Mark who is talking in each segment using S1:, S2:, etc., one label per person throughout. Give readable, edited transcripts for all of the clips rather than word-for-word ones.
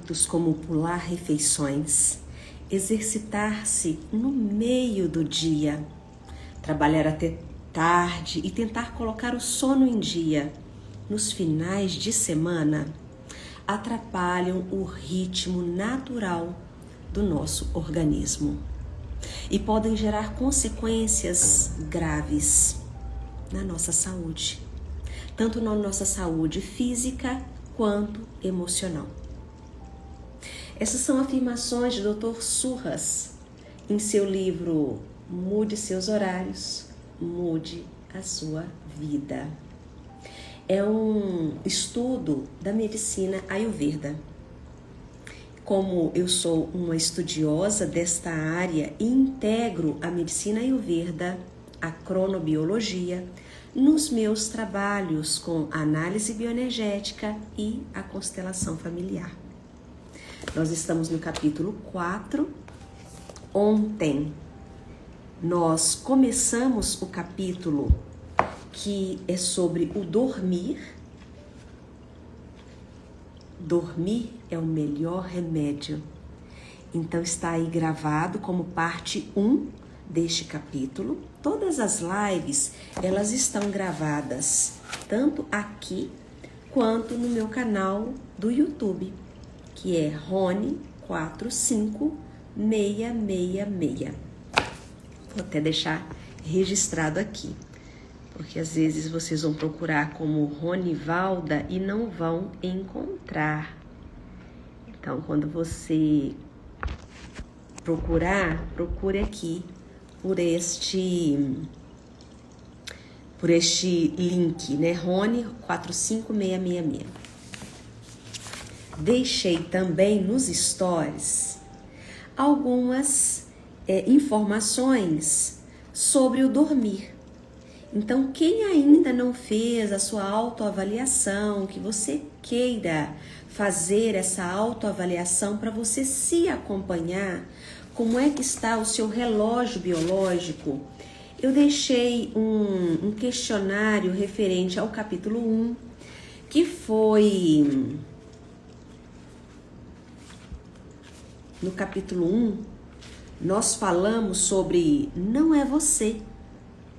S1: hábitos como pular refeições, exercitar-se no meio do dia, trabalhar até tarde e tentar colocar o sono em dia nos finais de semana atrapalham o ritmo natural do nosso organismo e podem gerar consequências graves na nossa saúde, tanto na nossa saúde física quanto emocional. Essas são afirmações de Dr. Surras em seu livro Mude Seus Horários, Mude a Sua Vida. É um estudo da medicina Ayurveda. Como eu sou uma estudiosa desta área e integro a medicina Ayurveda, a cronobiologia, nos meus trabalhos com análise bioenergética e a constelação familiar. Nós estamos no capítulo 4. Ontem nós começamos o capítulo que é sobre o dormir. Dormir é o melhor remédio. Então está aí gravado como parte 1 deste capítulo. Todas as lives, elas estão gravadas, tanto aqui quanto no meu canal do YouTube, que é Rony 45666. Vou até deixar registrado aqui, porque às vezes vocês vão procurar como Ronivalda e não vão encontrar. Então, quando você procurar, procure aqui por este link, né? Rony 45666. Deixei também nos stories algumas informações sobre o dormir. Então, quem ainda não fez a sua autoavaliação, que você queira fazer essa autoavaliação para você se acompanhar, como é que está o seu relógio biológico, eu deixei um questionário referente ao capítulo 1, que foi... No capítulo 1, nós falamos sobre não é você,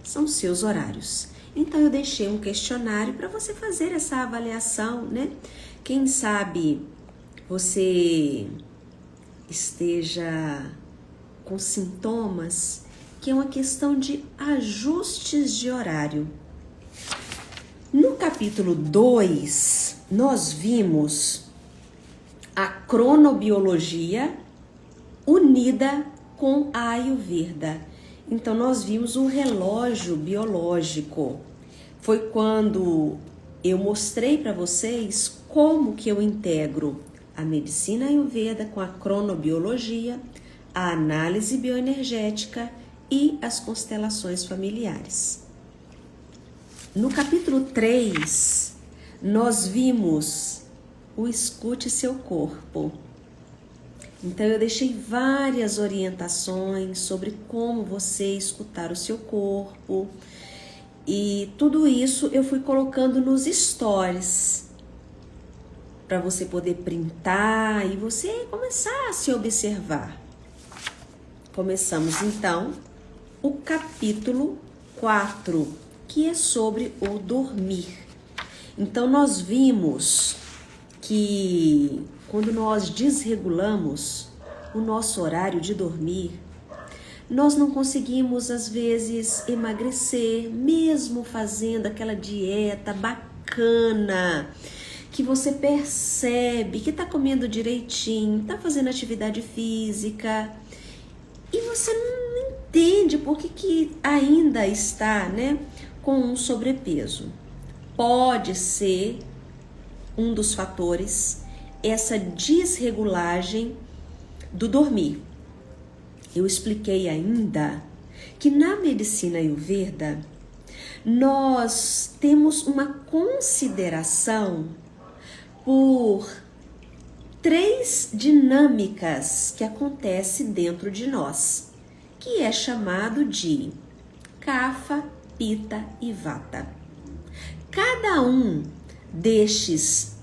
S1: são seus horários. Então eu deixei um questionário para você fazer essa avaliação, né? Quem sabe você esteja com sintomas que é uma questão de ajustes de horário. No capítulo 2, nós vimos a cronobiologia unida com a Ayurveda. Então, nós vimos o relógio biológico. Foi quando eu mostrei para vocês como que eu integro a medicina Ayurveda com a cronobiologia, a análise bioenergética e as constelações familiares. No capítulo 3, nós vimos o escute seu corpo. Então, eu deixei várias orientações sobre como você escutar o seu corpo. E tudo isso eu fui colocando nos stories, para você poder printar e você começar a se observar. Começamos, então, o capítulo 4, que é sobre o dormir. Então, nós vimos que quando nós desregulamos o nosso horário de dormir, nós não conseguimos, às vezes, emagrecer, mesmo fazendo aquela dieta bacana, que você percebe que está comendo direitinho, está fazendo atividade física, e você não entende por que ainda está, né, com um sobrepeso. Pode ser um dos fatores essa desregulagem do dormir. Eu expliquei ainda que na medicina Ayurveda nós temos uma consideração por 3 dinâmicas que acontecem dentro de nós, que é chamado de Kapha, Pitta e Vata. Cada um destes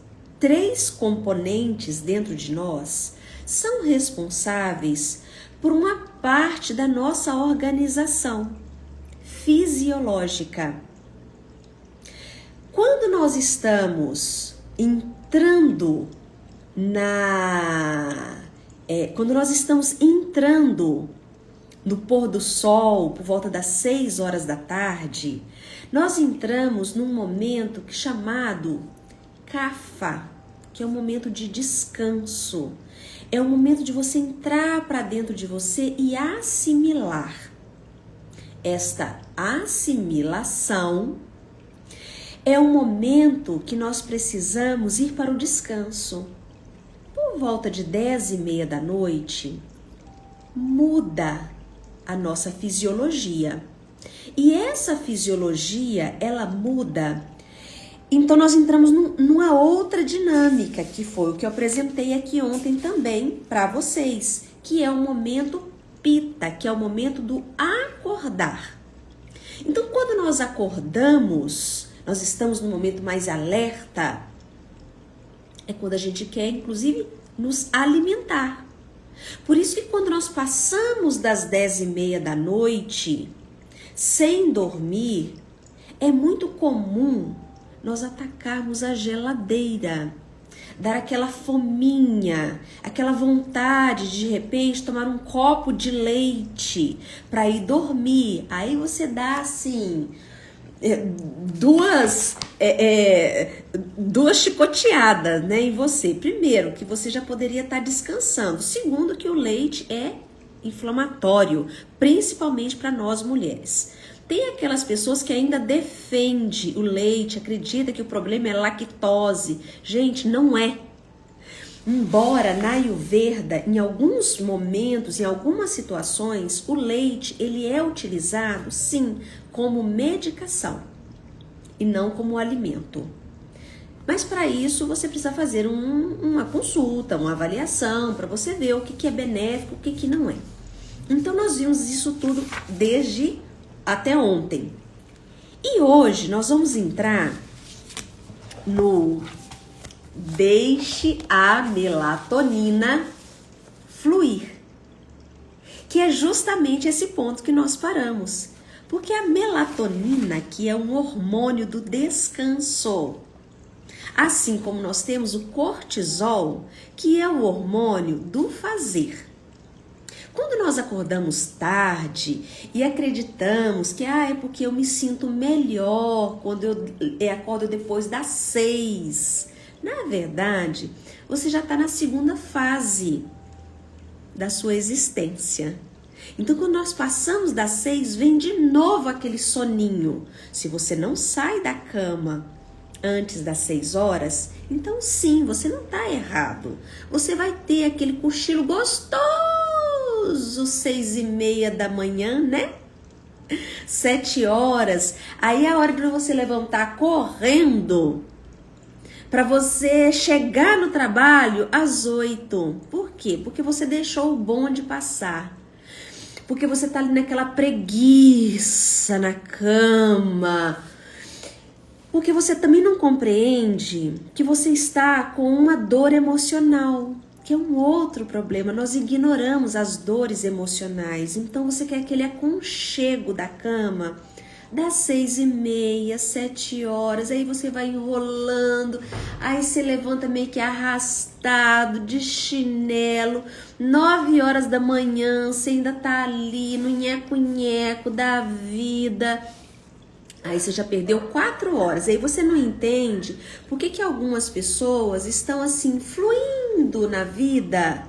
S1: 3 componentes dentro de nós são responsáveis por uma parte da nossa organização fisiológica. Quando nós estamos entrando no pôr do sol, por volta das 6 horas da tarde, nós entramos num momento chamado Kapha, que é um momento de descanso. É um momento de você entrar para dentro de você e assimilar. Esta assimilação é um momento que nós precisamos ir para o descanso. Por volta de 10h30 da noite, muda a nossa fisiologia. E essa fisiologia, ela muda. Então nós entramos numa outra dinâmica, que foi o que eu apresentei aqui ontem também para vocês, que é o momento Pitta, que é o momento do acordar. Então quando nós acordamos, nós estamos num momento mais alerta, é quando a gente quer, inclusive, nos alimentar. Por isso que quando nós passamos das 10h30 da noite, sem dormir, é muito comum nós atacarmos a geladeira, dar aquela fominha, aquela vontade de repente tomar um copo de leite para ir dormir. Aí você dá assim duas chicoteadas, né, em você. Primeiro, que você já poderia estar descansando. Segundo, que o leite é inflamatório, principalmente para nós mulheres. Tem aquelas pessoas que ainda defendem o leite, acredita que o problema é lactose. Gente, não é. Embora na Ayurveda, em alguns momentos, em algumas situações, o leite ele é utilizado, sim, como medicação e não como alimento. Mas para isso você precisa fazer uma consulta, uma avaliação, para você ver o que é benéfico, o que não é. Então nós vimos isso tudo desde até ontem. E hoje nós vamos entrar no Deixe a melatonina fluir, que é justamente esse ponto que nós paramos. Porque a melatonina, que é um hormônio do descanso, assim como nós temos o cortisol, que é o hormônio do fazer. Quando nós acordamos tarde e acreditamos que é porque eu me sinto melhor quando eu acordo depois das 6, na verdade, você já está na segunda fase da sua existência. Então, quando nós passamos das 6, vem de novo aquele soninho. Se você não sai da cama antes das 6 horas, então sim, você não está errado. Você vai ter aquele cochilo gostoso, 6h30 da manhã, né? 7 horas. Aí é a hora de você levantar correndo para você chegar no trabalho às 8. Por quê? Porque você deixou o bonde passar. Porque você tá ali naquela preguiça na cama. Porque você também não compreende que você está com uma dor emocional, que é um outro problema. Nós ignoramos as dores emocionais. Então você quer aquele aconchego da cama das 6h30, 7 horas, aí você vai enrolando, aí você levanta meio que arrastado, de chinelo, 9 horas da manhã, você ainda tá ali no nheco-nheco da vida, aí você já perdeu 4 horas, aí você não entende por que algumas pessoas estão assim, fluindo na vida.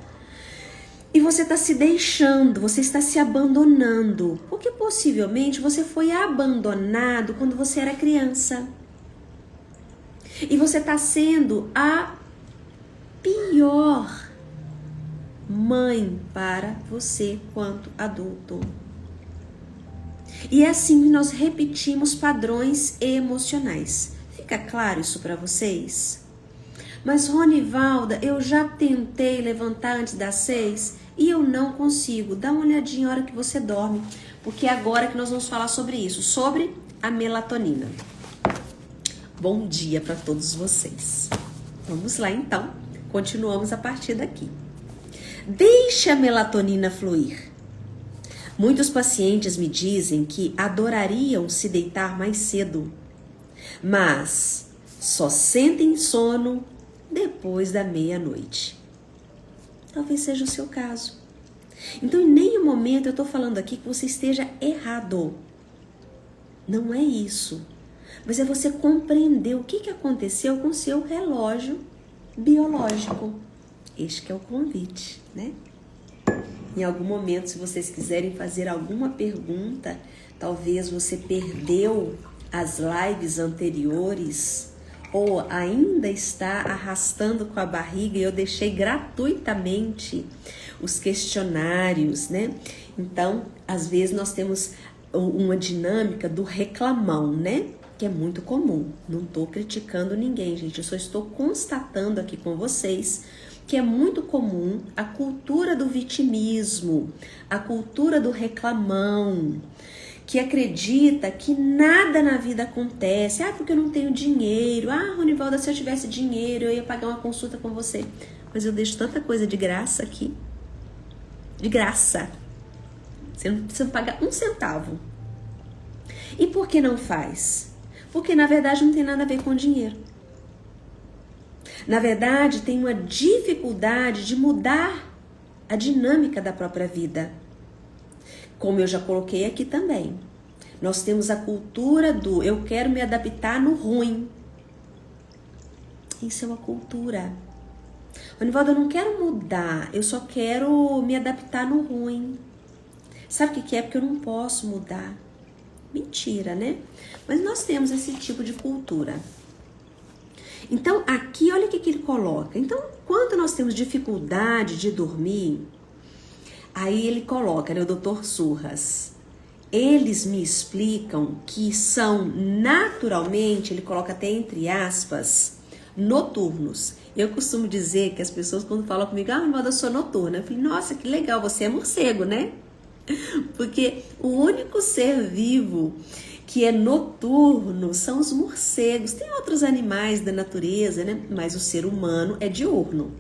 S1: E você está se deixando, você está se abandonando, porque possivelmente você foi abandonado quando você era criança. E você está sendo a pior mãe para você quanto adulto. E é assim que nós repetimos padrões emocionais. Fica claro isso para vocês? Mas Ronivalda, eu já tentei levantar antes das 6 e eu não consigo. Dá uma olhadinha na hora que você dorme, porque é agora que nós vamos falar sobre isso, sobre a melatonina. Bom dia para todos vocês. Vamos lá então, continuamos a partir daqui. Deixe a melatonina fluir. Muitos pacientes me dizem que adorariam se deitar mais cedo, mas só sentem sono depois da meia-noite. Talvez seja o seu caso. Então, em nenhum momento eu estou falando aqui que você esteja errado. Não é isso. Mas é você compreender o que aconteceu com o seu relógio biológico. Este que é o convite, né? Em algum momento, se vocês quiserem fazer alguma pergunta, talvez você perdeu as lives anteriores ou ainda está arrastando com a barriga e eu deixei gratuitamente os questionários, né? Então, às vezes nós temos uma dinâmica do reclamão, né? Que é muito comum. Não estou criticando ninguém, gente. Eu só estou constatando aqui com vocês que é muito comum a cultura do vitimismo, a cultura do reclamão, que acredita que nada na vida acontece. Ah, porque eu não tenho dinheiro. Ah, Ronivalda, se eu tivesse dinheiro, eu ia pagar uma consulta com você. Mas eu deixo tanta coisa de graça aqui. De graça. Você não precisa pagar um centavo. E por que não faz? Porque, na verdade, não tem nada a ver com dinheiro. Na verdade, tem uma dificuldade de mudar a dinâmica da própria vida. Como eu já coloquei aqui também. Nós temos a cultura do eu quero me adaptar no ruim. Isso é uma cultura. Ronivaldo, eu não quero mudar, eu só quero me adaptar no ruim. Sabe o que é? Porque eu não posso mudar. Mentira, né? Mas nós temos esse tipo de cultura. Então, aqui, olha o que ele coloca. Então, quando nós temos dificuldade de dormir, aí ele coloca, né, o Dr. Surras. Eles me explicam que são naturalmente, ele coloca até entre aspas, noturnos. Eu costumo dizer que as pessoas quando falam comigo, eu sou noturna. Eu falei, nossa, que legal, você é morcego, né? Porque o único ser vivo que é noturno são os morcegos. Tem outros animais da natureza, né? Mas o ser humano é diurno.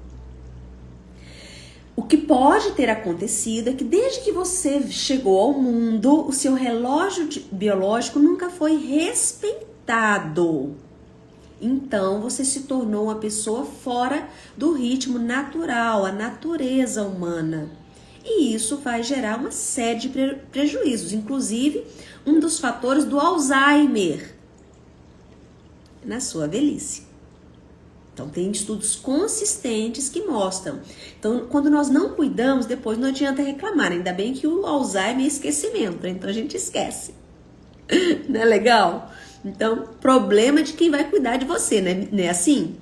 S1: O que pode ter acontecido é que desde que você chegou ao mundo, o seu relógio biológico nunca foi respeitado. Então, você se tornou uma pessoa fora do ritmo natural, a natureza humana. E isso vai gerar uma série de prejuízos, inclusive um dos fatores do Alzheimer na sua velhice. Então, tem estudos consistentes que mostram. Então, quando nós não cuidamos, depois não adianta reclamar. Ainda bem que o Alzheimer é esquecimento, então a gente esquece. Não é legal? Então, problema de quem vai cuidar de você, né? Não é assim?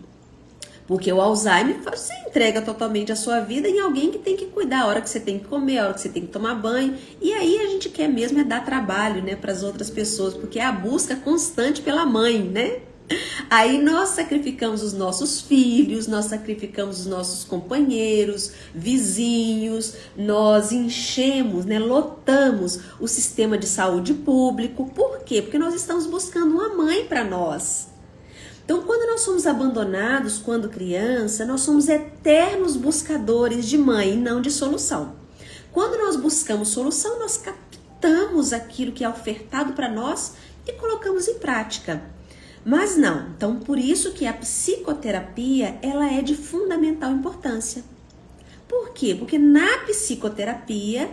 S1: Porque o Alzheimer, você entrega totalmente a sua vida em alguém que tem que cuidar, a hora que você tem que comer, a hora que você tem que tomar banho. E aí a gente quer mesmo é dar trabalho, né, para as outras pessoas, porque é a busca constante pela mãe, né? Aí nós sacrificamos os nossos filhos, nós sacrificamos os nossos companheiros, vizinhos, nós enchemos, né, lotamos o sistema de saúde público. Por quê? Porque nós estamos buscando uma mãe para nós. Então, quando nós somos abandonados quando criança, nós somos eternos buscadores de mãe e não de solução. Quando nós buscamos solução, nós captamos aquilo que é ofertado para nós e colocamos em prática. Mas não. Então, por isso que a psicoterapia, ela é de fundamental importância. Por quê? Porque na psicoterapia,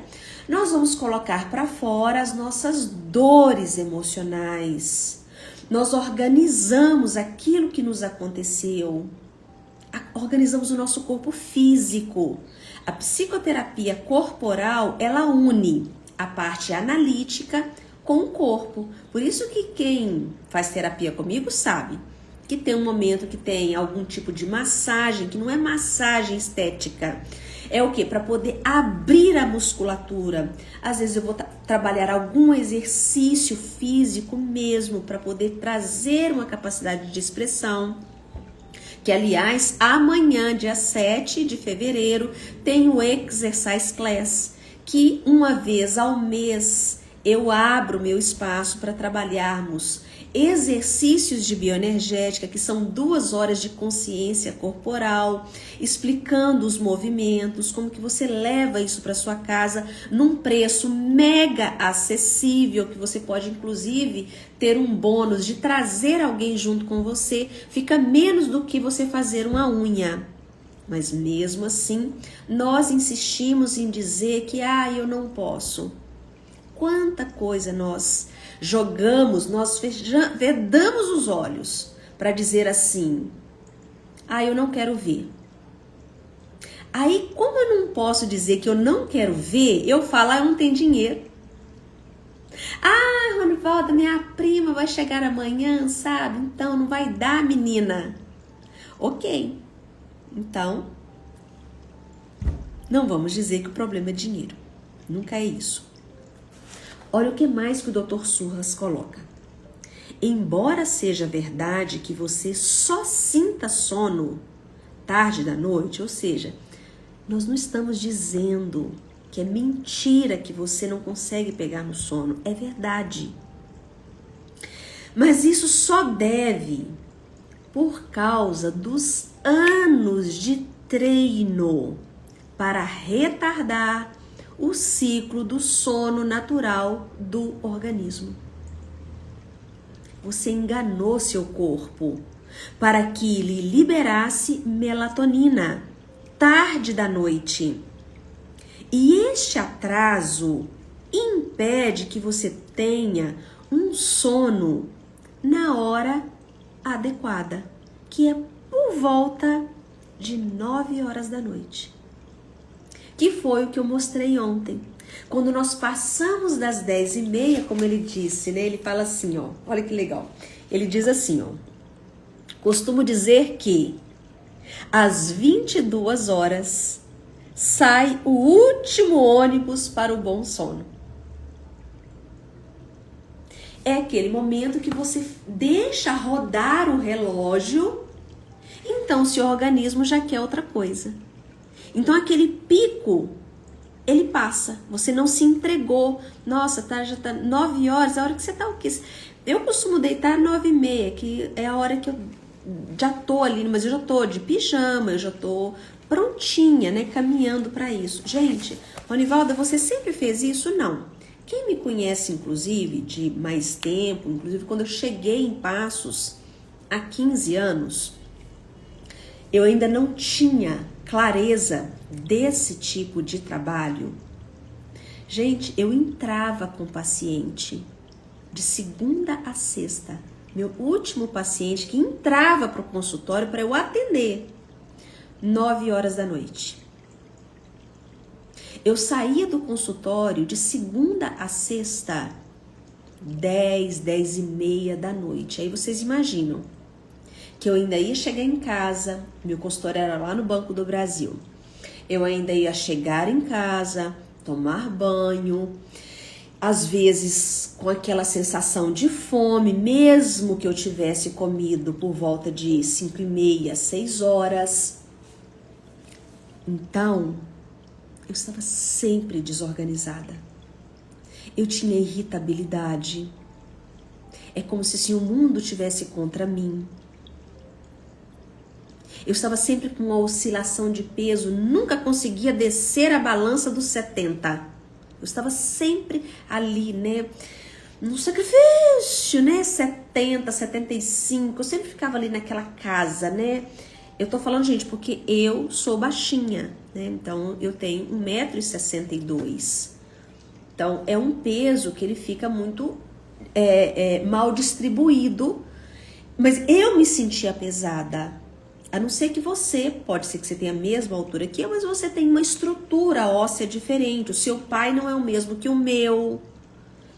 S1: nós vamos colocar para fora as nossas dores emocionais. Nós organizamos aquilo que nos aconteceu, organizamos o nosso corpo físico. A psicoterapia corporal, ela une a parte analítica com o corpo. Por isso que quem faz terapia comigo sabe que tem um momento que tem algum tipo de massagem, que não é massagem estética. É o quê? Para poder abrir a musculatura. Às vezes eu vou trabalhar algum exercício físico mesmo para poder trazer uma capacidade de expressão. Que, aliás, amanhã, dia 7 de fevereiro, tem o Exercise Class, que uma vez ao mês eu abro meu espaço para trabalharmos exercícios de bioenergética, que são 2 horas de consciência corporal, explicando os movimentos, como que você leva isso para sua casa num preço mega acessível, que você pode inclusive ter um bônus de trazer alguém junto com você, fica menos do que você fazer uma unha. Mas mesmo assim, nós insistimos em dizer que eu não posso. Quanta coisa nós jogamos, nós vedamos os olhos para dizer assim, eu não quero ver. Aí, como eu não posso dizer que eu não quero ver, eu falo, eu não tenho dinheiro. Ronivalda, minha prima vai chegar amanhã, sabe? Então, não vai dar, menina. Ok. Então, não vamos dizer que o problema é dinheiro. Nunca é isso. Olha o que mais que o Dr. Surras coloca. Embora seja verdade que você só sinta sono tarde da noite, ou seja, nós não estamos dizendo que é mentira que você não consegue pegar no sono. É verdade. Mas isso só deve por causa dos anos de treino para retardar o ciclo do sono natural do organismo. Você enganou seu corpo para que ele liberasse melatonina tarde da noite. E este atraso impede que você tenha um sono na hora adequada, que é por volta de 9 horas da noite. Que foi o que eu mostrei ontem. Quando nós passamos das 10h30, como ele disse, né? Ele fala assim, olha que legal. Ele diz assim, costumo dizer que às 22 horas sai o último ônibus para o bom sono. É aquele momento que você deixa rodar o relógio, então seu organismo já quer outra coisa. Então aquele pico, ele passa, você não se entregou. Nossa, já tá 9 horas, a hora que você tá o quê? Eu costumo deitar 9h30, que é a hora que eu já tô ali, mas eu já tô de pijama, eu já tô prontinha, né, caminhando para isso. Gente, Ronivalda, você sempre fez isso? Não. Quem me conhece, inclusive, de mais tempo, inclusive quando eu cheguei em Passos há 15 anos, eu ainda não tinha clareza desse tipo de trabalho. Gente, eu entrava com o paciente de segunda a sexta. Meu último paciente que entrava para o consultório para eu atender, 9 horas da noite. Eu saía do consultório de segunda a sexta, 10h30 da noite. Aí vocês imaginam que eu ainda ia chegar em casa, meu consultório era lá no Banco do Brasil. Eu ainda ia chegar em casa, tomar banho, às vezes com aquela sensação de fome, mesmo que eu tivesse comido por volta de 5h30, 6 horas. Então, eu estava sempre desorganizada. Eu tinha irritabilidade. É como se o mundo tivesse contra mim. Eu estava sempre com uma oscilação de peso, nunca conseguia descer a balança dos 70. Eu estava sempre ali, né, no sacrifício, né, 70, 75, eu sempre ficava ali naquela casa, né. Eu tô falando, gente, porque eu sou baixinha, né, então eu tenho 1,62 m. Então é um peso que ele fica muito mal distribuído, mas eu me sentia pesada. A não ser que pode ser que você tenha a mesma altura que eu, mas você tem uma estrutura óssea diferente. O seu pai não é o mesmo que o meu.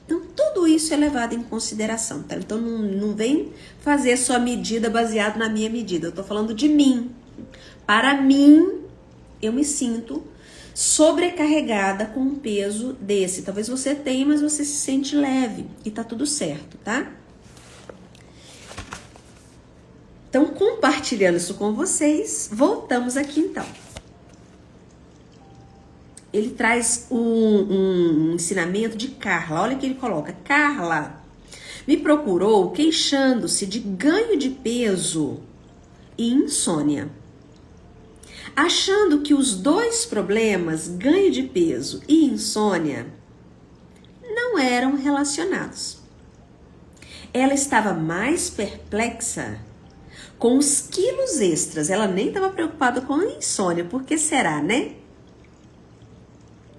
S1: Então, tudo isso é levado em consideração, tá? Então, não vem fazer sua medida baseado na minha medida. Eu tô falando de mim. Para mim, eu me sinto sobrecarregada com um peso desse. Talvez você tenha, mas você se sente leve. E tá tudo certo, tá? Então, compartilhando isso com vocês, voltamos aqui então. Ele traz um ensinamento de Carla. Olha o que ele coloca. Carla, me procurou queixando-se de ganho de peso e insônia, achando que os dois problemas, ganho de peso e insônia, não eram relacionados. Ela estava mais perplexa com os quilos extras. Ela nem estava preocupada com a insônia. Por que será, né?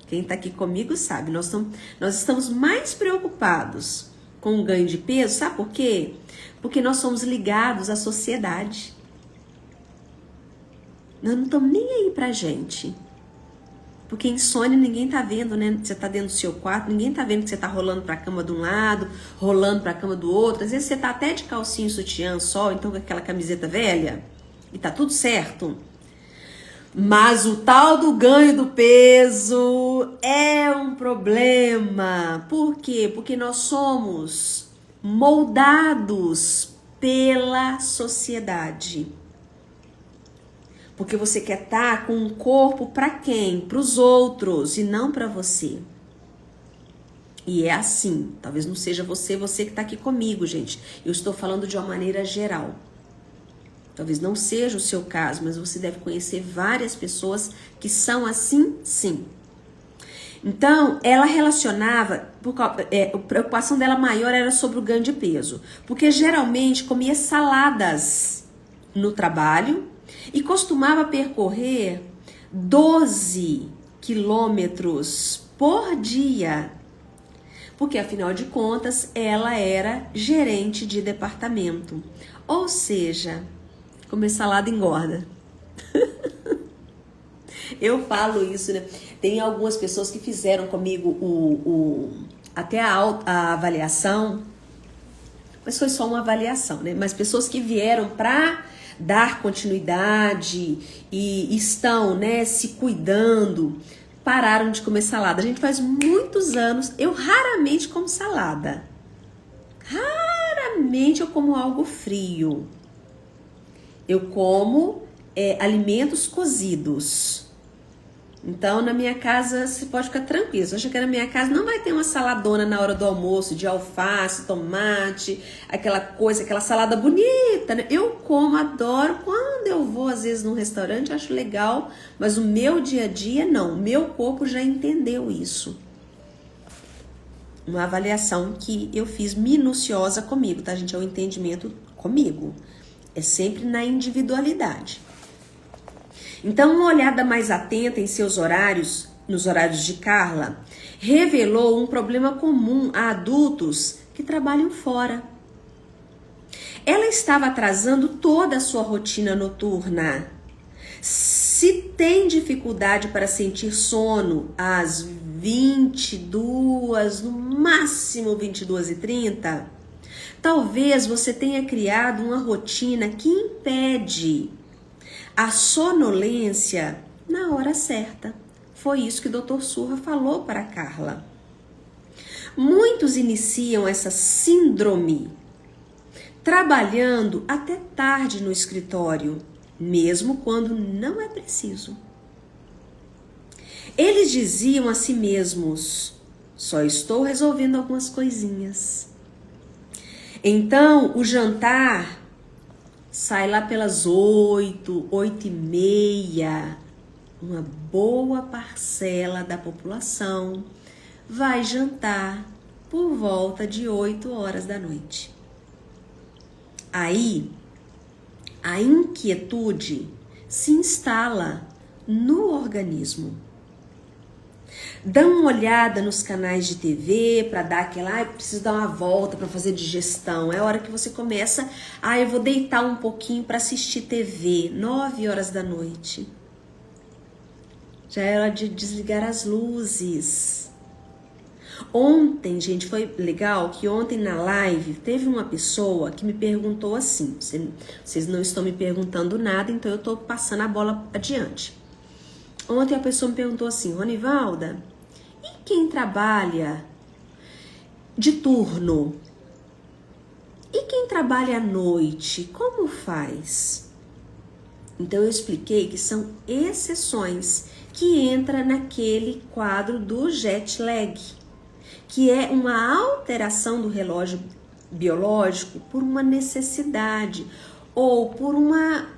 S1: Quem está aqui comigo sabe. Nós estamos mais preocupados com o ganho de peso. Sabe por quê? Porque nós somos ligados à sociedade. Nós não estamos nem aí pra gente. Porque insônia ninguém tá vendo, né? Você tá dentro do seu quarto, ninguém tá vendo que você tá rolando pra cama de um lado, rolando pra cama do outro. Às vezes você tá até de calcinha e sutiã só, então com aquela camiseta velha, e tá tudo certo. Mas o tal do ganho do peso é um problema. Por quê? Porque nós somos moldados pela sociedade. Porque você quer estar com um corpo para quem? Para os outros e não para você. E é assim. Talvez não seja você que está aqui comigo, gente. Eu estou falando de uma maneira geral. Talvez não seja o seu caso, mas você deve conhecer várias pessoas que são assim, sim. Então, ela relacionava, a preocupação dela maior era sobre o ganho de peso. Porque geralmente comia saladas no trabalho, e costumava percorrer 12 quilômetros por dia, porque afinal de contas ela era gerente de departamento, ou seja, comer salada engorda. Eu falo isso, né? Tem algumas pessoas que fizeram comigo até a avaliação, mas foi só uma avaliação, né? Mas pessoas que vieram para dar continuidade e estão, né, se cuidando, pararam de comer salada. A gente faz muitos anos, eu raramente como salada. Raramente eu como algo frio. Eu como alimentos cozidos. Então, na minha casa, você pode ficar tranquilo. Você acha que na minha casa não vai ter uma saladona na hora do almoço, de alface, tomate, aquela coisa, aquela salada bonita, né? Eu como, adoro. Quando eu vou, às vezes, num restaurante, acho legal. Mas o meu dia a dia, não. O meu corpo já entendeu isso. Uma avaliação que eu fiz minuciosa comigo, tá, gente? É um entendimento comigo. É sempre na individualidade. Então, uma olhada mais atenta em seus horários, nos horários de Carla, revelou um problema comum a adultos que trabalham fora. Ela estava atrasando toda a sua rotina noturna. Se tem dificuldade para sentir sono às 22, no máximo 22h30, talvez você tenha criado uma rotina que impede a sonolência na hora certa. Foi isso que o Dr. Surra falou para a Carla. Muitos iniciam essa síndrome trabalhando até tarde no escritório, mesmo quando não é preciso. Eles diziam a si mesmos: só estou resolvendo algumas coisinhas. Então, o jantar sai lá pelas 8, 8h30. Uma boa parcela da população vai jantar por volta de 8 horas da noite. Aí, a inquietude se instala no organismo. Dá uma olhada nos canais de TV para dar aquela, preciso dar uma volta para fazer digestão. É a hora que você começa, eu vou deitar um pouquinho para assistir TV, 9 horas da noite. Já é hora de desligar as luzes. Ontem, gente, foi legal que ontem na live teve uma pessoa que me perguntou assim, vocês não estão me perguntando nada, então eu tô passando a bola adiante. Ontem a pessoa me perguntou assim: Ronivalda, e quem trabalha de turno? E quem trabalha à noite? Como faz? Então eu expliquei que são exceções que entra naquele quadro do jet lag, que é uma alteração do relógio biológico por uma necessidade ou por uma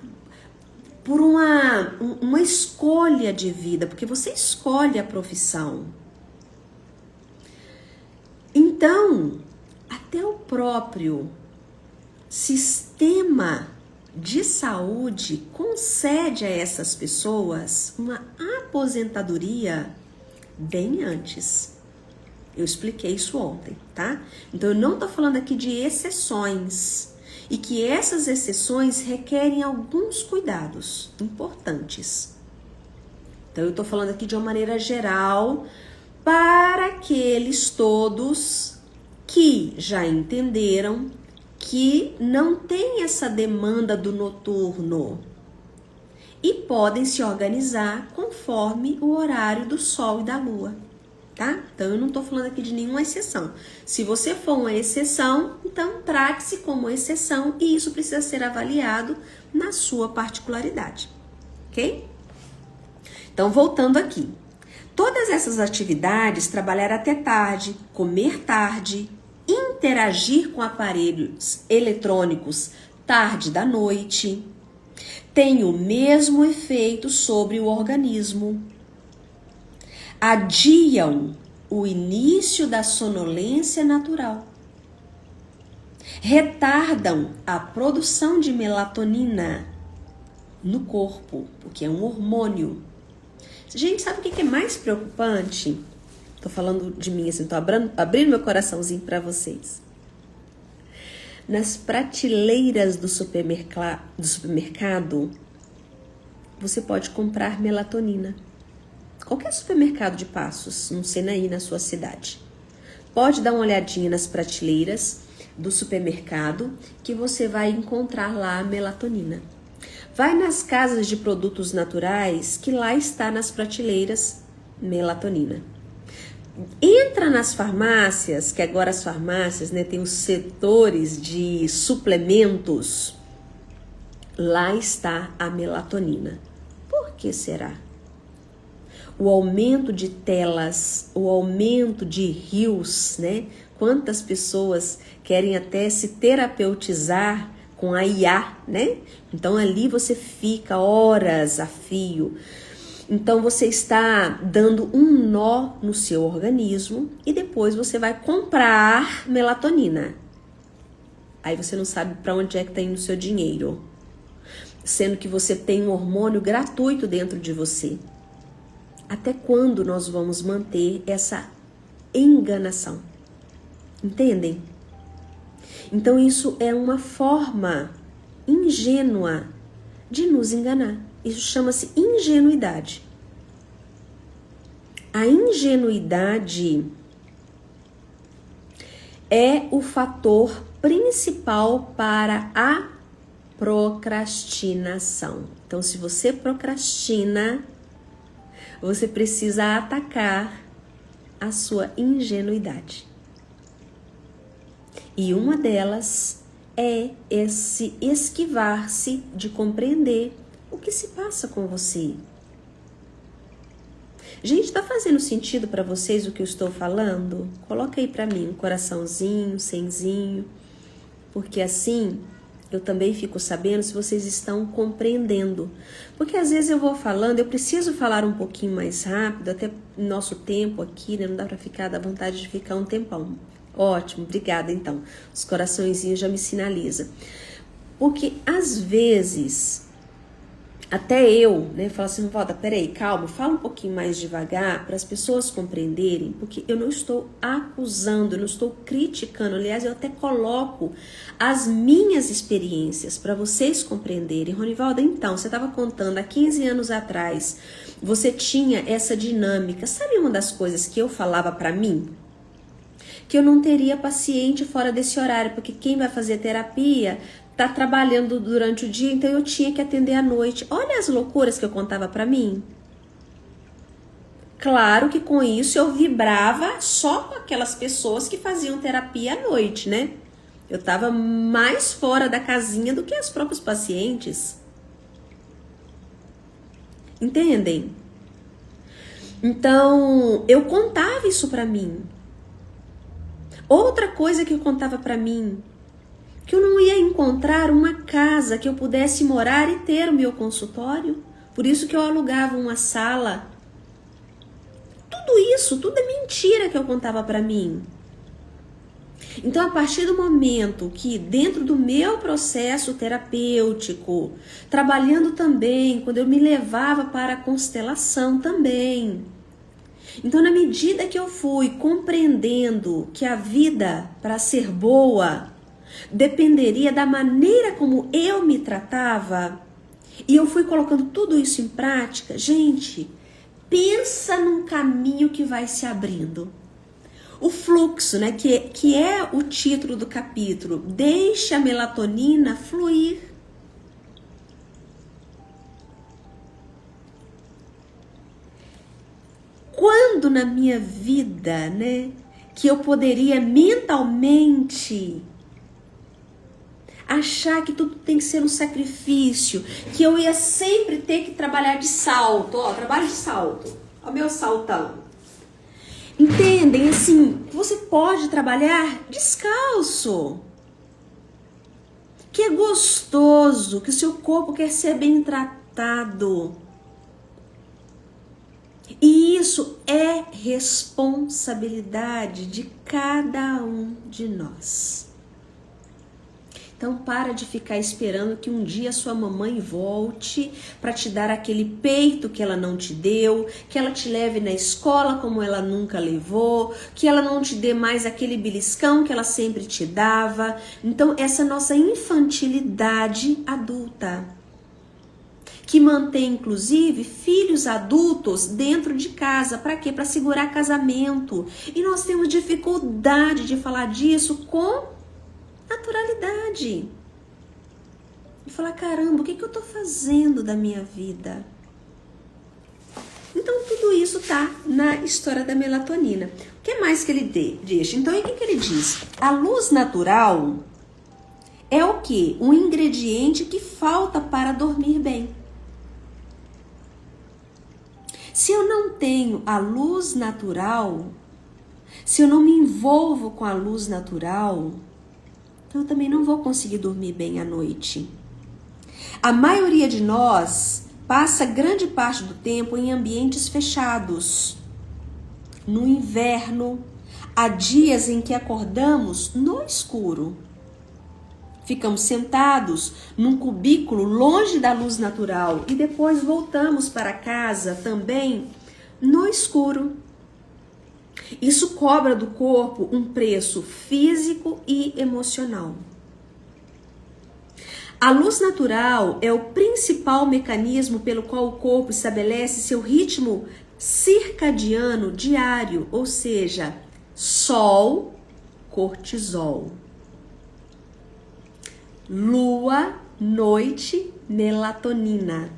S1: escolha de vida, porque você escolhe a profissão. Então, até o próprio sistema de saúde concede a essas pessoas uma aposentadoria bem antes. Eu expliquei isso ontem, tá? Então eu não tô falando aqui de exceções e que essas exceções requerem alguns cuidados importantes. Então eu tô falando aqui de uma maneira geral para aqueles todos que já entenderam que não tem essa demanda do noturno e podem se organizar conforme o horário do sol e da lua, tá? Então eu não tô falando aqui de nenhuma exceção. Se você for uma exceção, então trate-se como exceção e isso precisa ser avaliado na sua particularidade, ok? Então voltando aqui. Todas essas atividades, trabalhar até tarde, comer tarde, interagir com aparelhos eletrônicos tarde da noite, tem o mesmo efeito sobre o organismo. Adiam o início da sonolência natural. Retardam a produção de melatonina no corpo, porque é um hormônio. Gente, sabe o que é mais preocupante? Tô falando de mim, assim, tô abrindo meu coraçãozinho para vocês. Nas prateleiras do supermercado, você pode comprar melatonina. Qualquer supermercado de Passos, não sei aí na sua cidade. Pode dar uma olhadinha nas prateleiras do supermercado que você vai encontrar lá a melatonina. Vai nas casas de produtos naturais que lá está nas prateleiras melatonina. Entra nas farmácias, que agora as farmácias, né, tem os setores de suplementos. Lá está a melatonina. Por que será? O aumento de telas, o aumento de rios, né? Quantas pessoas querem até se terapeutizar com a IA, né? Então ali você fica horas a fio. Então você está dando um nó no seu organismo e depois você vai comprar melatonina. Aí você não sabe para onde é que está indo o seu dinheiro. Sendo que você tem um hormônio gratuito dentro de você. Até quando nós vamos manter essa enganação? Entendem? Então isso é uma forma ingênua de nos enganar. Isso chama-se ingenuidade. A ingenuidade é o fator principal para a procrastinação. Então, se você procrastina, você precisa atacar a sua ingenuidade. E uma delas é esse esquivar-se de compreender o que se passa com você. Gente, tá fazendo sentido para vocês o que eu estou falando? Coloca aí para mim um coraçãozinho, cenzinho, porque assim eu também fico sabendo se vocês estão compreendendo. Porque às vezes eu vou falando, eu preciso falar um pouquinho mais rápido, até nosso tempo aqui, né? Não dá para ficar, dá vontade de ficar um tempão. Ótimo, obrigada então. Os coraçõezinhos já me sinalizam. Porque às vezes, até eu, né, falo assim, Valda, peraí, calma, fala um pouquinho mais devagar para as pessoas compreenderem, porque eu não estou acusando, eu não estou criticando, aliás, eu até coloco as minhas experiências para vocês compreenderem. Ronivalda, então, você estava contando há 15 anos atrás, você tinha essa dinâmica, sabe uma das coisas que eu falava para mim? Que eu não teria paciente fora desse horário, porque quem vai fazer terapia tá trabalhando durante o dia, então eu tinha que atender à noite. Olha as loucuras que eu contava pra mim. Claro que com isso eu vibrava só com aquelas pessoas que faziam terapia à noite, né? Eu tava mais fora da casinha do que as próprios pacientes. Entendem? Então, eu contava isso pra mim. Outra coisa que eu contava para mim, que eu não ia encontrar uma casa que eu pudesse morar e ter o meu consultório. Por isso que eu alugava uma sala. Tudo isso, tudo é mentira que eu contava para mim. Então, a partir do momento que dentro do meu processo terapêutico, trabalhando também, quando eu me levava para a constelação também. Então, na medida que eu fui compreendendo que a vida, para ser boa, dependeria da maneira como eu me tratava, e eu fui colocando tudo isso em prática, gente, pensa num caminho que vai se abrindo. O fluxo, né, que é o título do capítulo, deixa a melatonina fluir. Quando na minha vida, né, que eu poderia mentalmente achar que tudo tem que ser um sacrifício, que eu ia sempre ter que trabalhar de salto, ó, trabalho de salto, ó, meu saltão. Entendem, assim, você pode trabalhar descalço, que é gostoso, que o seu corpo quer ser bem tratado. E isso é responsabilidade de cada um de nós. Então para de ficar esperando que um dia sua mamãe volte para te dar aquele peito que ela não te deu, que ela te leve na escola como ela nunca levou, que ela não te dê mais aquele beliscão que ela sempre te dava. Então essa nossa infantilidade adulta, que mantém inclusive filhos adultos dentro de casa, para quê? Para segurar casamento. E nós temos dificuldade de falar disso com naturalidade. E falar, caramba, o que eu tô fazendo da minha vida? Então tudo isso tá na história da melatonina. O que mais que ele deixa? Então o que ele diz? A luz natural é o quê? Um ingrediente que falta para dormir bem. Se eu não tenho a luz natural, se eu não me envolvo com a luz natural, eu também não vou conseguir dormir bem à noite. A maioria de nós passa grande parte do tempo em ambientes fechados. No inverno, há dias em que acordamos no escuro. Ficamos sentados num cubículo longe da luz natural e depois voltamos para casa também no escuro. Isso cobra do corpo um preço físico e emocional. A luz natural é o principal mecanismo pelo qual o corpo estabelece seu ritmo circadiano diário, ou seja, sol, cortisol. Lua, noite, melatonina.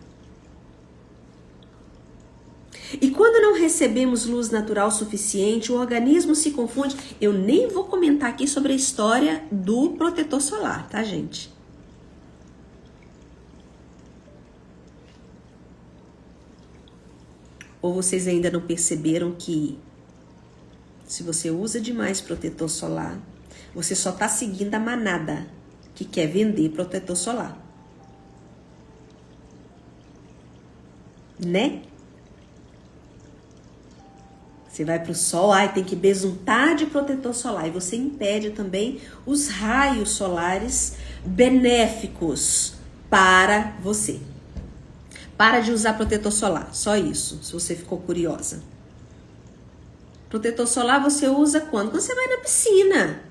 S1: E quando não recebemos luz natural suficiente, o organismo se confunde. Eu nem vou comentar aqui sobre a história do protetor solar, tá, gente? Ou vocês ainda não perceberam que se você usa demais protetor solar, você só tá seguindo a manada que quer vender protetor solar. Né? Você vai pro sol, tem que besuntar de protetor solar. E você impede também os raios solares benéficos para você. Para de usar protetor solar, só isso, se você ficou curiosa. Protetor solar você usa quando? Quando você vai na piscina.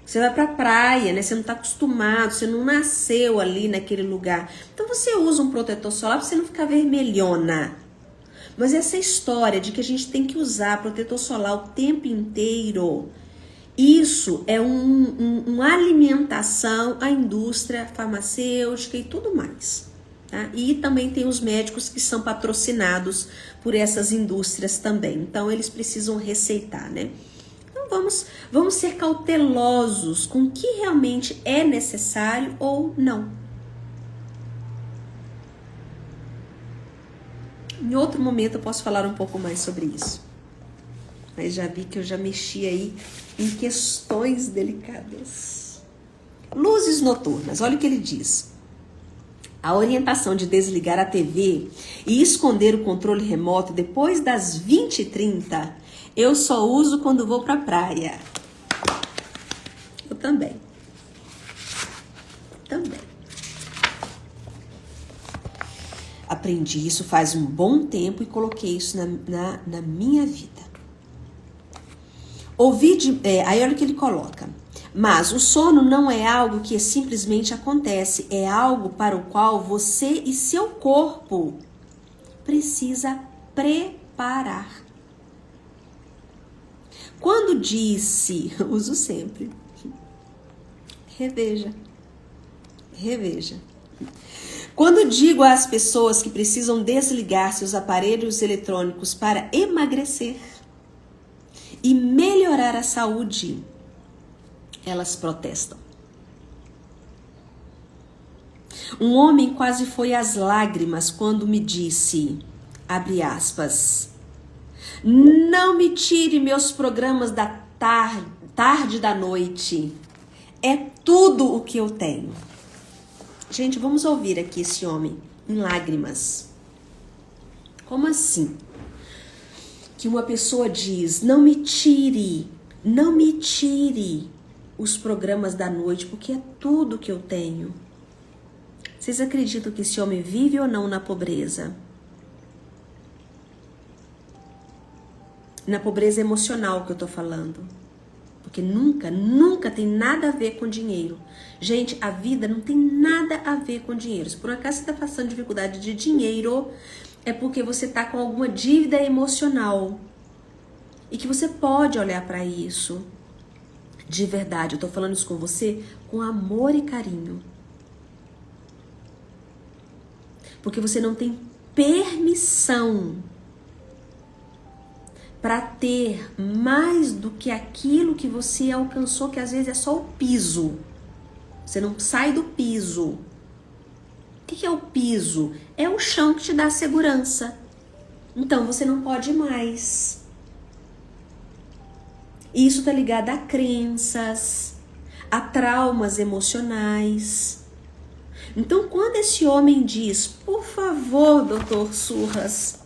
S1: Você vai pra praia, né? Você não tá acostumado, você não nasceu ali naquele lugar. Então você usa um protetor solar pra você não ficar vermelhona. Mas essa história de que a gente tem que usar protetor solar o tempo inteiro, isso é uma alimentação à indústria farmacêutica e tudo mais. Tá? E também tem os médicos que são patrocinados por essas indústrias também. Então eles precisam receitar, né? Então vamos ser cautelosos com o que realmente é necessário ou não. Em outro momento eu posso falar um pouco mais sobre isso. mas já vi que eu já mexi aí em questões delicadas. Luzes noturnas, olha o que ele diz. A orientação de desligar a TV e esconder o controle remoto depois das 20h30, eu só uso quando vou pra praia. Eu também. Aprendi isso faz um bom tempo e coloquei isso na minha vida. Aí olha o que ele coloca. Mas o sono não é algo que simplesmente acontece, é algo para o qual você e seu corpo precisa preparar. Quando disse, uso sempre, reveja. Quando digo às pessoas que precisam desligar seus aparelhos eletrônicos para emagrecer e melhorar a saúde, elas protestam. Um homem quase foi às lágrimas quando me disse, abre aspas, não me tire meus programas da tarde da noite. É tudo o que eu tenho. Gente, vamos ouvir aqui esse homem em lágrimas. Como assim? Que uma pessoa diz, não me tire os programas da noite, porque é tudo que eu tenho. Vocês acreditam que esse homem vive ou não na pobreza? Na pobreza emocional que eu tô falando. Porque nunca tem nada a ver com dinheiro. Gente, a vida não tem nada a ver com dinheiro. Se por acaso você tá passando dificuldade de dinheiro, é porque você tá com alguma dívida emocional. E que você pode olhar para isso. De verdade, eu tô falando isso com você com amor e carinho. Porque você não tem permissão para ter mais do que aquilo que você alcançou, que às vezes é só o piso. Você não sai do piso. O que é o piso? É o chão que te dá segurança. Então você não pode mais. Isso tá ligado a crenças, a traumas emocionais. Então, quando esse homem diz, por favor, Dr. Surras,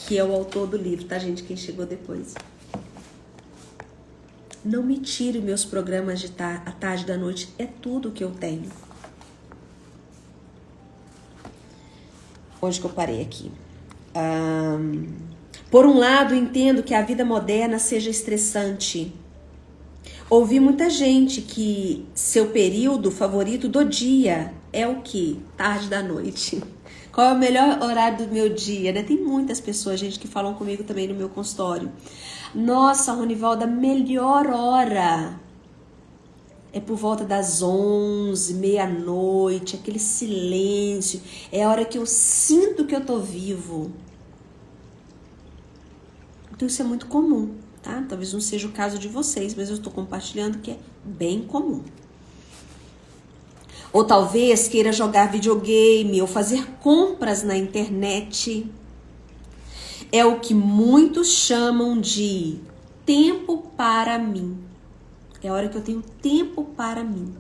S1: que é o autor do livro, tá, gente? Quem chegou depois. Não me tire meus programas de à tarde da noite, é tudo que eu tenho. Onde que eu parei aqui? Por um lado, entendo que a vida moderna seja estressante. Ouvi muita gente que seu período favorito do dia é o quê? Tarde da noite. Qual é o melhor horário do meu dia, né? Tem muitas pessoas, gente, que falam comigo também no meu consultório. Nossa, Ronivalda, a melhor hora é por volta das 11, meia-noite, aquele silêncio. É a hora que eu sinto que eu tô vivo. Então isso é muito comum, tá? Talvez não seja o caso de vocês, mas eu estou compartilhando que é bem comum. Ou talvez queira jogar videogame ou fazer compras na internet. É o que muitos chamam de tempo para mim. É a hora que eu tenho tempo para mim.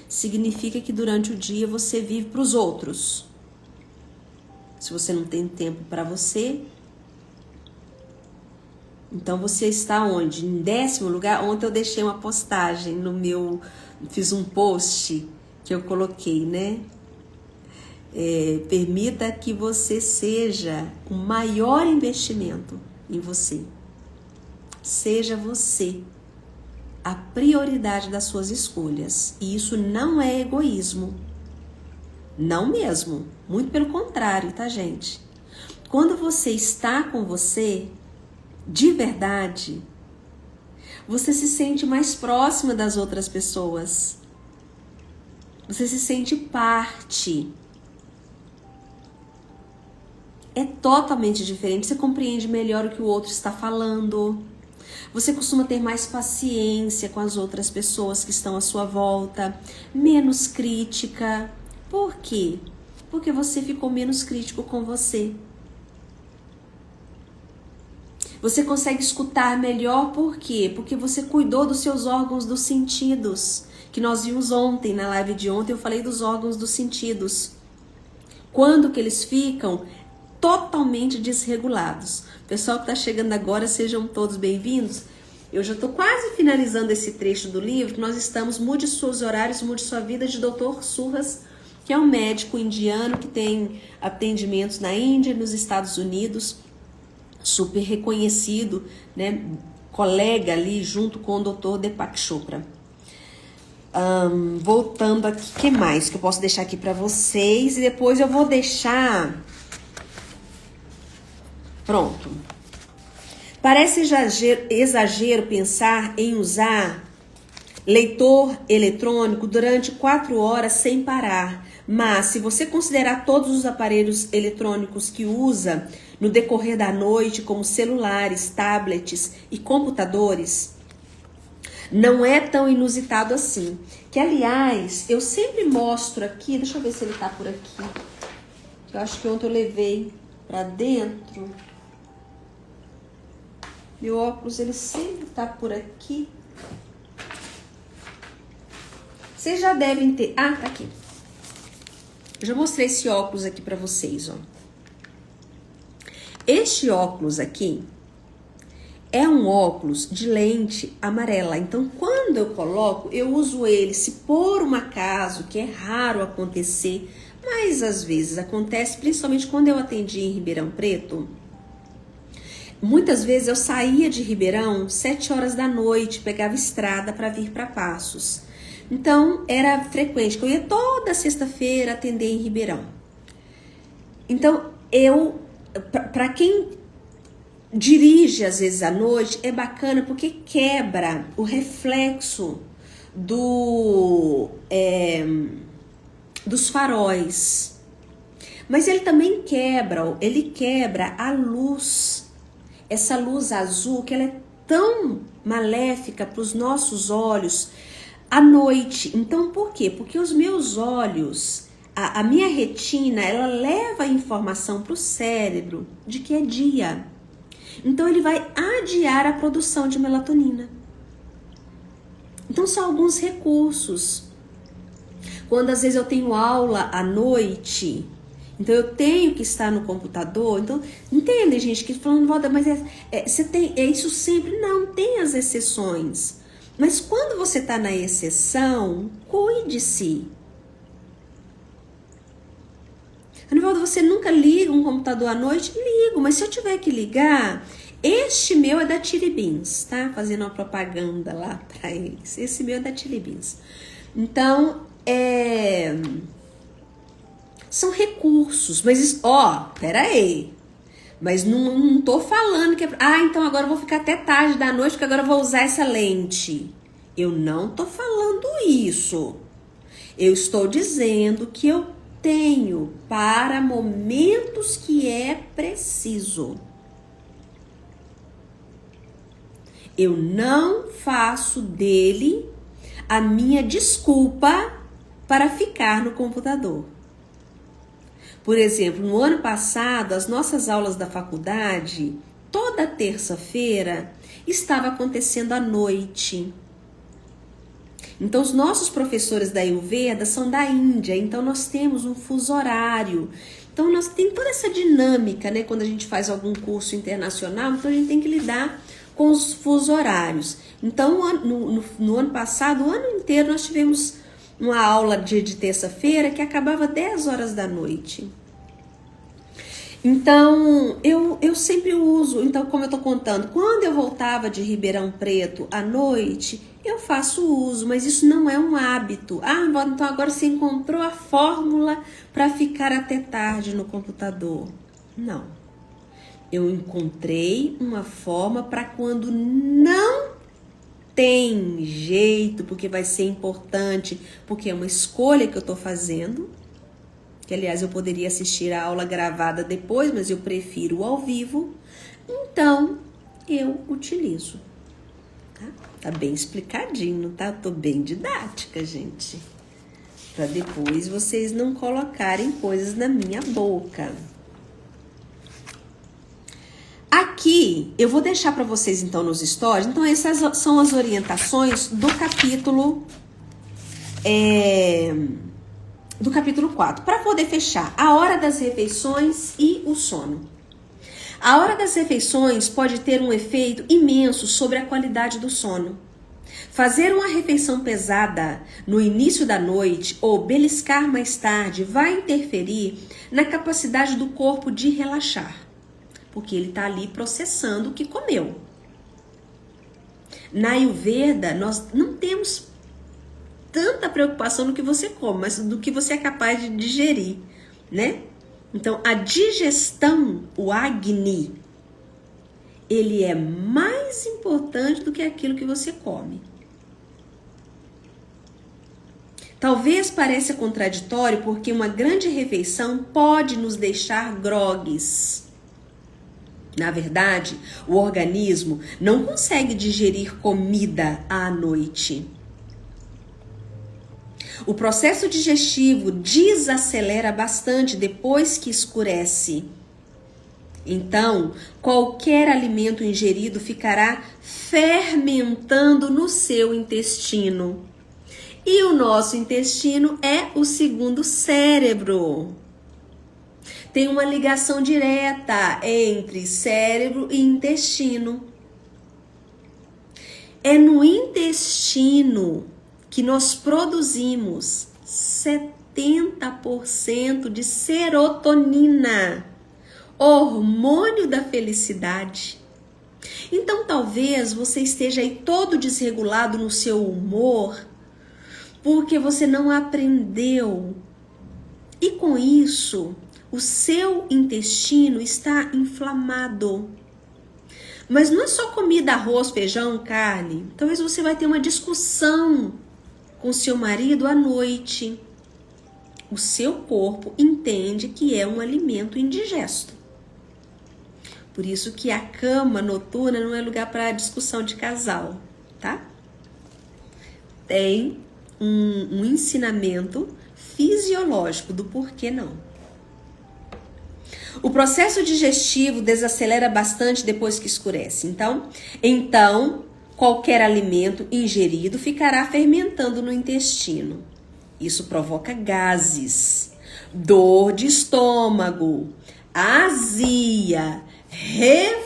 S1: Significa que durante o dia você vive para os outros. Se você não tem tempo para você, então você está onde? Em 10º lugar? Ontem eu deixei uma postagem no meu... Fiz um post que eu coloquei, né? Permita que você seja o maior investimento em você. Seja você a prioridade das suas escolhas. E isso não é egoísmo. Não mesmo. Muito pelo contrário, tá, gente? Quando você está com você, de verdade, você se sente mais próxima das outras pessoas. Você se sente parte. É totalmente diferente. Você compreende melhor o que o outro está falando. Você costuma ter mais paciência com as outras pessoas que estão à sua volta. Menos crítica. Por quê? Porque você ficou menos crítico com você. Você consegue escutar melhor, por quê? Porque você cuidou dos seus órgãos dos sentidos, que nós vimos ontem, na live de ontem eu falei dos órgãos dos sentidos. Quando que eles ficam totalmente desregulados. Pessoal que está chegando agora, sejam todos bem-vindos. Eu já estou quase finalizando esse trecho do livro. Nós estamos Mude Seus Horários, Mude Sua Vida, de Dr. Surras, que é um médico indiano que tem atendimentos na Índia e nos Estados Unidos, super reconhecido, né? Colega ali junto com o Dr. Deepak Chopra. Voltando aqui, o que mais que eu posso deixar aqui para vocês? E depois eu vou deixar... Pronto. Parece exagero pensar em usar leitor eletrônico durante 4 horas sem parar. Mas se você considerar todos os aparelhos eletrônicos que usa no decorrer da noite, como celulares, tablets e computadores, não é tão inusitado assim. Que, aliás, eu sempre mostro aqui, deixa eu ver se ele tá por aqui. Eu acho que ontem eu levei pra dentro. Meu óculos, ele sempre tá por aqui. Vocês já devem ter... Ah, tá aqui. Eu já mostrei esse óculos aqui pra vocês, ó. Este óculos aqui é um óculos de lente amarela. Então, quando eu coloco, eu uso ele, se por um acaso, que é raro acontecer, mas às vezes acontece, principalmente quando eu atendi em Ribeirão Preto. Muitas vezes eu saía de Ribeirão 7 horas da noite, pegava estrada para vir para Passos. Então, era frequente, que eu ia toda sexta-feira atender em Ribeirão. Então, para quem dirige às vezes à noite, é bacana porque quebra o reflexo dos faróis. Mas ele também quebra a luz. Essa luz azul, que ela é tão maléfica para os nossos olhos à noite. Então, por quê? Porque os meus olhos, a minha retina, ela leva a informação para o cérebro de que é dia. Então, ele vai adiar a produção de melatonina. Então, são alguns recursos. Quando, às vezes, eu tenho aula à noite, então eu tenho que estar no computador. Então, entende, gente, que falando, Valda, mas você tem, é isso sempre? Não, tem as exceções. Mas quando você está na exceção, cuide-se. Anivaldo, você nunca liga um computador à noite? Ligo, mas se eu tiver que ligar, este meu é da Chili Beans, tá? Fazendo uma propaganda lá para eles. Esse meu é da Chili Beans. Então, são recursos, mas, peraí. Mas não tô falando que então agora eu vou ficar até tarde da noite, porque agora eu vou usar essa lente. Eu não tô falando isso. Eu estou dizendo que eu tenho para momentos que é preciso. Eu não faço dele a minha desculpa para ficar no computador. Por exemplo, no ano passado, as nossas aulas da faculdade, toda terça-feira, estava acontecendo à noite. Então, os nossos professores da Ayurveda são da Índia, então nós temos um fuso horário. Então, nós temos toda essa dinâmica, né? Quando a gente faz algum curso internacional, então a gente tem que lidar com os fusos horários. Então, no ano passado, o ano inteiro, nós tivemos uma aula de terça-feira que acabava 10 horas da noite. Então, eu sempre uso, então como eu tô contando, quando eu voltava de Ribeirão Preto à noite, eu faço uso, mas isso não é um hábito. Então agora você encontrou a fórmula para ficar até tarde no computador. Não. Eu encontrei uma forma para quando não tem jeito, porque vai ser importante, porque é uma escolha que eu tô fazendo, que aliás eu poderia assistir a aula gravada depois, mas eu prefiro o ao vivo, então eu utilizo. Tá bem explicadinho, tá? Eu tô bem didática, gente, para depois vocês não colocarem coisas na minha boca. Aqui Aqui, eu vou deixar para vocês, então, nos stories. Então, essas são as orientações do capítulo 4. Para poder fechar, a hora das refeições e o sono. A hora das refeições pode ter um efeito imenso sobre a qualidade do sono. Fazer uma refeição pesada no início da noite ou beliscar mais tarde vai interferir na capacidade do corpo de relaxar, porque ele está ali processando o que comeu. Na Ayurveda, nós não temos tanta preocupação no que você come, mas do que você é capaz de digerir, né? Então, a digestão, o Agni, ele é mais importante do que aquilo que você come. Talvez pareça contraditório porque uma grande refeição pode nos deixar grogues. Na verdade, o organismo não consegue digerir comida à noite. O processo digestivo desacelera bastante depois que escurece. Então, qualquer alimento ingerido ficará fermentando no seu intestino. E o nosso intestino é o segundo cérebro. Tem uma ligação direta entre cérebro e intestino. É no intestino que nós produzimos 70% de serotonina, hormônio da felicidade. Então, talvez você esteja aí todo desregulado no seu humor, porque você não aprendeu. E com isso, o seu intestino está inflamado. Mas não é só comida, arroz, feijão, carne. Talvez você vai ter uma discussão com seu marido à noite. O seu corpo entende que é um alimento indigesto. Por isso que a cama noturna não é lugar para discussão de casal, tá? Tem um ensinamento fisiológico do porquê não. O processo digestivo desacelera bastante depois que escurece. Então, qualquer alimento ingerido ficará fermentando no intestino. Isso provoca gases, dor de estômago, azia, refluxo,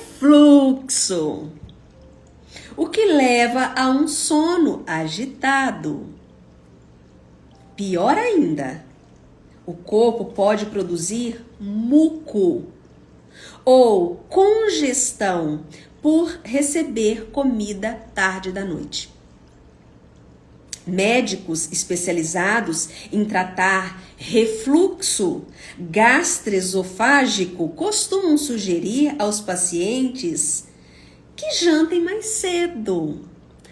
S1: o que leva a um sono agitado. Pior ainda, o corpo pode produzir muco ou congestão por receber comida tarde da noite. Médicos especializados em tratar refluxo gastroesofágico costumam sugerir aos pacientes que jantem mais cedo.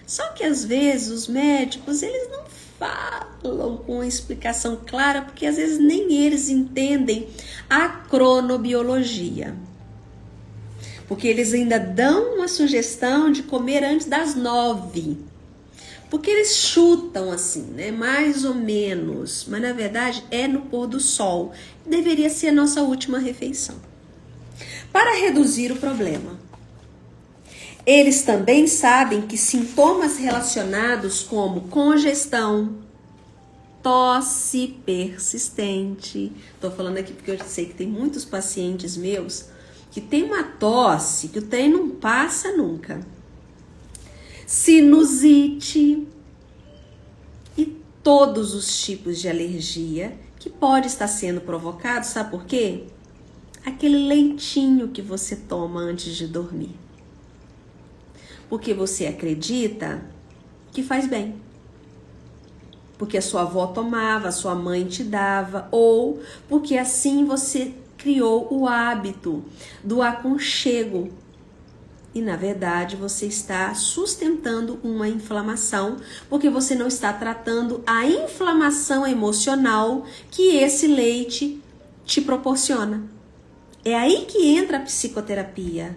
S1: Só que às vezes os médicos, eles não falam com uma explicação clara, porque às vezes nem eles entendem a cronobiologia. Porque eles ainda dão uma sugestão de comer antes das 9. Porque eles chutam assim, né? Mais ou menos. Mas na verdade é no pôr do sol. Deveria ser a nossa última refeição. Para reduzir o problema, eles também sabem que sintomas relacionados como congestão, tosse persistente. Estou falando aqui porque eu sei que tem muitos pacientes meus que tem uma tosse que o trem não passa nunca. Sinusite e todos os tipos de alergia que pode estar sendo provocado, sabe por quê? Aquele leitinho que você toma antes de dormir. Porque você acredita que faz bem. Porque a sua avó tomava, a sua mãe te dava, ou porque assim você criou o hábito do aconchego. E na verdade você está sustentando uma inflamação, porque você não está tratando a inflamação emocional que esse leite te proporciona. É aí que entra a psicoterapia.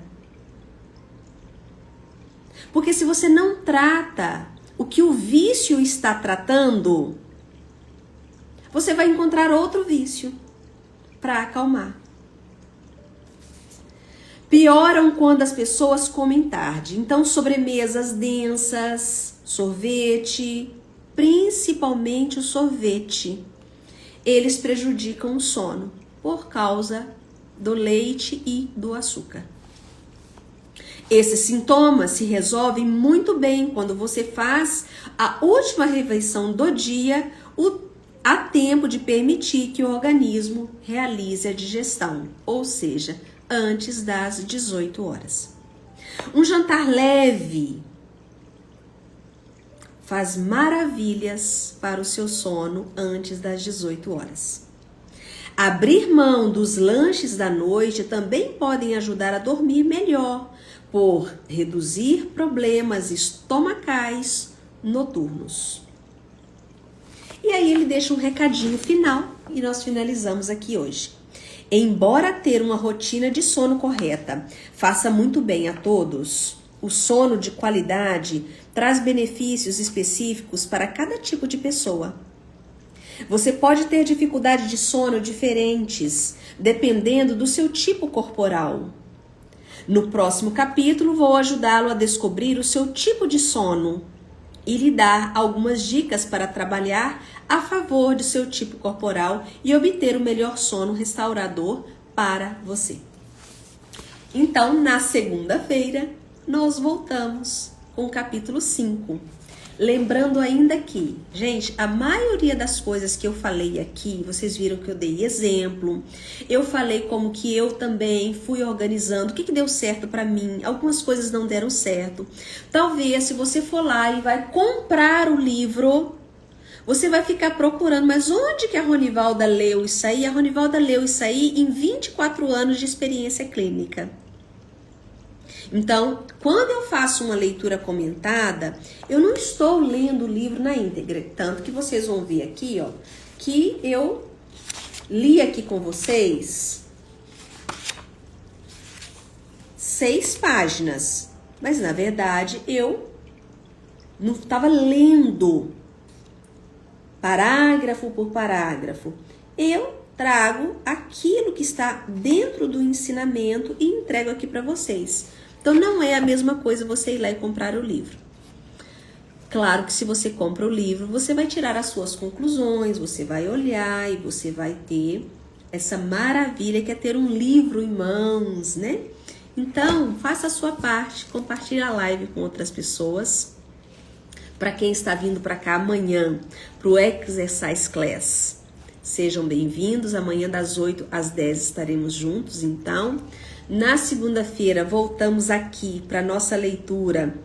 S1: Porque se você não trata o que o vício está tratando, você vai encontrar outro vício para acalmar. Pioram quando as pessoas comem tarde. Então, sobremesas densas, sorvete, principalmente o sorvete, eles prejudicam o sono por causa do leite e do açúcar. Esses sintomas se resolvem muito bem quando você faz a última refeição do dia a tempo de permitir que o organismo realize a digestão, ou seja, antes das 18 horas. Um jantar leve faz maravilhas para o seu sono antes das 18 horas. Abrir mão dos lanches da noite também podem ajudar a dormir melhor, por reduzir problemas estomacais noturnos. E aí ele deixa um recadinho final e nós finalizamos aqui hoje. Embora ter uma rotina de sono correta faça muito bem a todos, o sono de qualidade traz benefícios específicos para cada tipo de pessoa. Você pode ter dificuldade de sono diferentes, dependendo do seu tipo corporal. No próximo capítulo, vou ajudá-lo a descobrir o seu tipo de sono e lhe dar algumas dicas para trabalhar a favor de seu tipo corporal e obter o melhor sono restaurador para você. Então, na segunda-feira, nós voltamos com o capítulo 5. Lembrando ainda que, gente, a maioria das coisas que eu falei aqui, vocês viram que eu dei exemplo, eu falei como que eu também fui organizando, o que deu certo pra mim, algumas coisas não deram certo. Talvez, se você for lá e vai comprar o livro, você vai ficar procurando, mas onde que a Ronivalda leu isso aí? A Ronivalda leu isso aí em 24 anos de experiência clínica. Então, quando eu faço uma leitura comentada, eu não estou lendo o livro na íntegra. Tanto que vocês vão ver aqui, ó, que eu li aqui com vocês 6 páginas. Mas, na verdade, eu não estava lendo parágrafo por parágrafo. Eu trago aquilo que está dentro do ensinamento e entrego aqui para vocês. Então, não é a mesma coisa você ir lá e comprar o livro. Claro que se você compra o livro, você vai tirar as suas conclusões, você vai olhar e você vai ter essa maravilha que é ter um livro em mãos, né? Então, faça a sua parte, compartilhe a live com outras pessoas. Para quem está vindo para cá amanhã, para o Exercise Class, sejam bem-vindos. Amanhã das 8 às 10 estaremos juntos, então. Na segunda-feira voltamos aqui para nossa leitura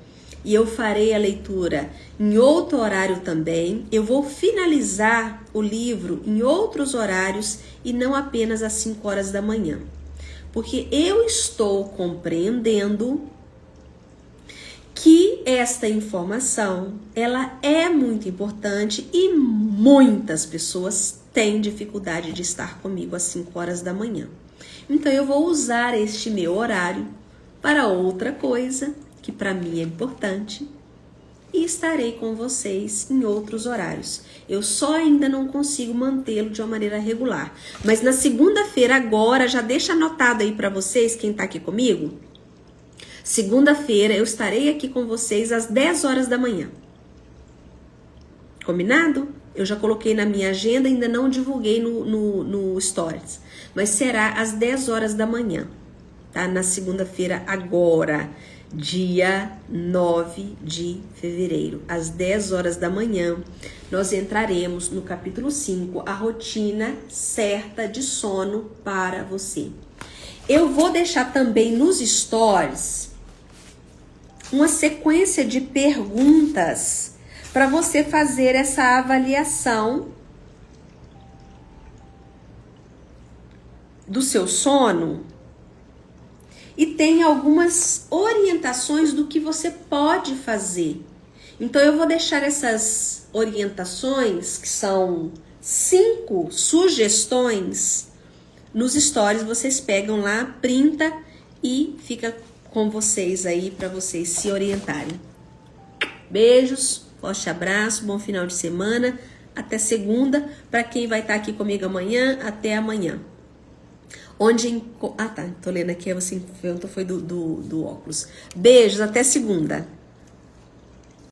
S1: e eu farei a leitura em outro horário também. Eu vou finalizar o livro em outros horários e não apenas às 5 horas da manhã. Porque eu estou compreendendo que esta informação, ela é muito importante e muitas pessoas têm dificuldade de estar comigo às 5 horas da manhã. Então, eu vou usar este meu horário para outra coisa que para mim é importante e estarei com vocês em outros horários. Eu só ainda não consigo mantê-lo de uma maneira regular. Mas na segunda-feira agora, já deixa anotado aí para vocês, quem está aqui comigo. Segunda-feira eu estarei aqui com vocês às 10 horas da manhã. Combinado? Eu já coloquei na minha agenda, ainda não divulguei no Stories. Mas será às 10 horas da manhã, tá? Na segunda-feira agora, dia 9 de fevereiro. Às 10 horas da manhã, nós entraremos no capítulo 5, a rotina certa de sono para você. Eu vou deixar também nos Stories uma sequência de perguntas para você fazer essa avaliação do seu sono e tem algumas orientações do que você pode fazer. Então eu vou deixar essas orientações, que são 5 sugestões, nos stories. Vocês pegam lá, printa e fica com vocês aí para vocês se orientarem. Beijos, forte abraço, bom final de semana, até segunda. Para quem vai estar aqui comigo amanhã, até amanhã. Ah, tá. Tô lendo aqui. Você perguntou foi do óculos. Beijos. Até segunda.